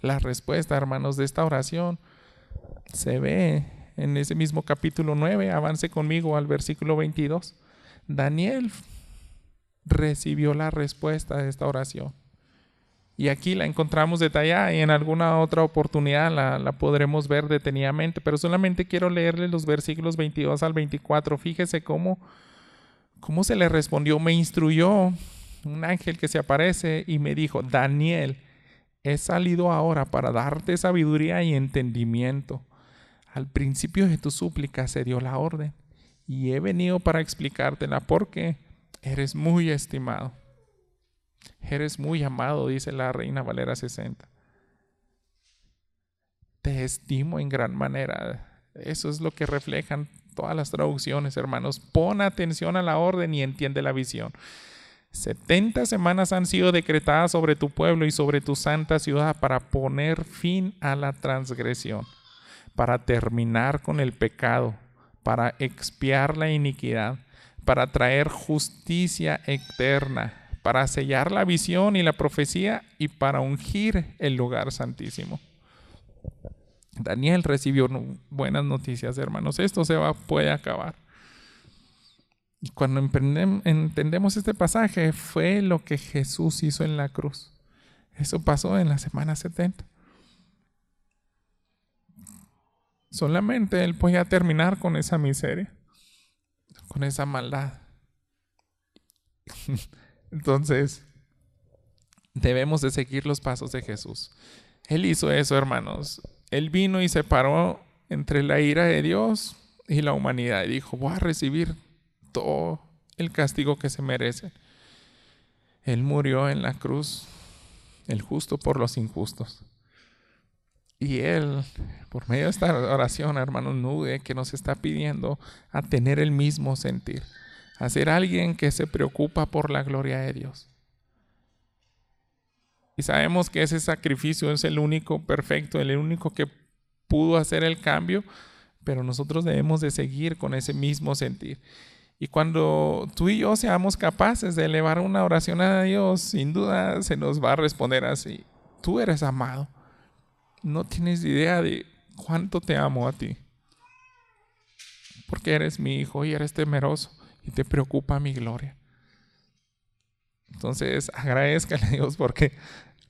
[SPEAKER 1] La respuesta, hermanos, de esta oración se ve en ese mismo capítulo 9. Avance conmigo al versículo 22. Daniel recibió la respuesta de esta oración. Y aquí la encontramos detallada y en alguna otra oportunidad la podremos ver detenidamente, pero solamente quiero leerles los versículos 22 al 24. Fíjese cómo se le respondió. Me instruyó un ángel que se aparece y me dijo: Daniel, he salido ahora para darte sabiduría y entendimiento. Al principio de tu súplica se dio la orden y he venido para explicártela porque eres muy estimado. Eres muy amado, dice la Reina Valera 60. Te estimo en gran manera. Eso es lo que reflejan todas las traducciones, hermanos. Pon atención a la orden y entiende la visión. 70 semanas han sido decretadas sobre tu pueblo y sobre tu santa ciudad para poner fin a la transgresión, para terminar con el pecado, para expiar la iniquidad, para traer justicia eterna, para sellar la visión y la profecía y para ungir el lugar santísimo. Daniel recibió buenas noticias, hermanos. Esto puede acabar. Y cuando entendemos este pasaje, fue lo que Jesús hizo en la cruz. Eso pasó en la semana 70. Solamente Él podía terminar con esa miseria, con esa maldad. Entonces, debemos de seguir los pasos de Jesús. Él hizo eso, hermanos. Él vino y se paró entre la ira de Dios y la humanidad y dijo: voy a recibir todo el castigo que se merece. Él murió en la cruz, el justo por los injustos. Y Él, por medio de esta oración, hermanos, nude que nos está pidiendo a tener el mismo sentir, a ser alguien que se preocupa por la gloria de Dios. Y sabemos que ese sacrificio es el único perfecto, el único que pudo hacer el cambio, pero nosotros debemos de seguir con ese mismo sentir. Y cuando tú y yo seamos capaces de elevar una oración a Dios, sin duda se nos va a responder así: tú eres amado. No tienes idea de cuánto te amo a ti, porque eres mi hijo y eres temeroso y te preocupa mi gloria. Entonces agradezcale a Dios, porque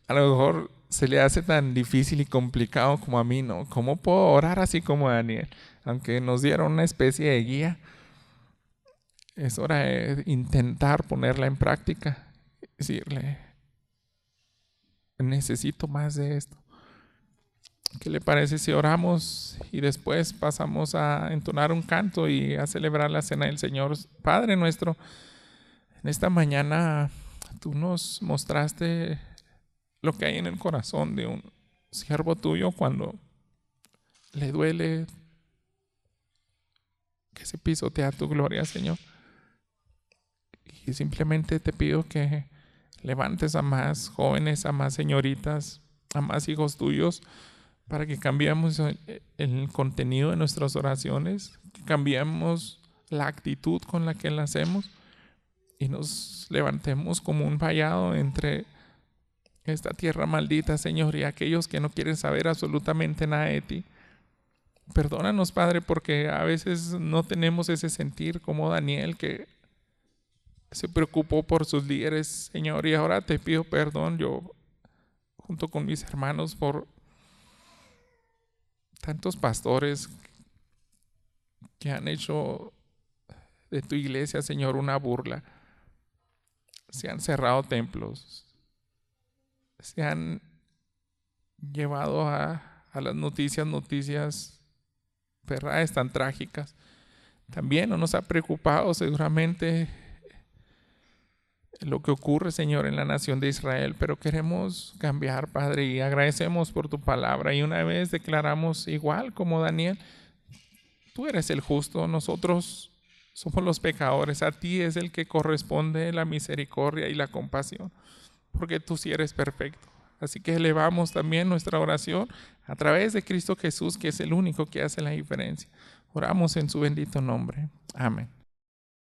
[SPEAKER 1] a lo mejor se le hace tan difícil y complicado como a mí, ¿no? ¿Cómo puedo orar así como Daniel? Aunque nos dieron una especie de guía, es hora de intentar ponerla en práctica. Decirle: necesito más de esto. ¿Qué le parece si oramos y después pasamos a entonar un canto y a celebrar la cena del Señor? Padre nuestro, en esta mañana tú nos mostraste lo que hay en el corazón de un siervo tuyo cuando le duele que se pisotea tu gloria, Señor. Y simplemente te pido que levantes a más jóvenes, a más señoritas, a más hijos tuyos, para que cambiemos el contenido de nuestras oraciones, que cambiemos la actitud con la que la hacemos y nos levantemos como un vallado entre esta tierra maldita, Señor, y aquellos que no quieren saber absolutamente nada de ti. Perdónanos, Padre, porque a veces no tenemos ese sentir como Daniel, que se preocupó por sus líderes, Señor, y ahora te pido perdón yo junto con mis hermanos por tantos pastores que han hecho de tu iglesia, Señor, una burla. Se han cerrado templos, se han llevado a las noticias verdades tan trágicas. También no nos ha preocupado seguramente lo que ocurre, Señor, en la nación de Israel, pero queremos cambiar, Padre, y agradecemos por tu palabra. Y una vez declaramos, igual como Daniel, tú eres el justo, nosotros somos los pecadores, a ti es el que corresponde la misericordia y la compasión, porque tú sí eres perfecto. Así que elevamos también nuestra oración a través de Cristo Jesús, que es el único que hace la diferencia. Oramos en su bendito nombre. Amén.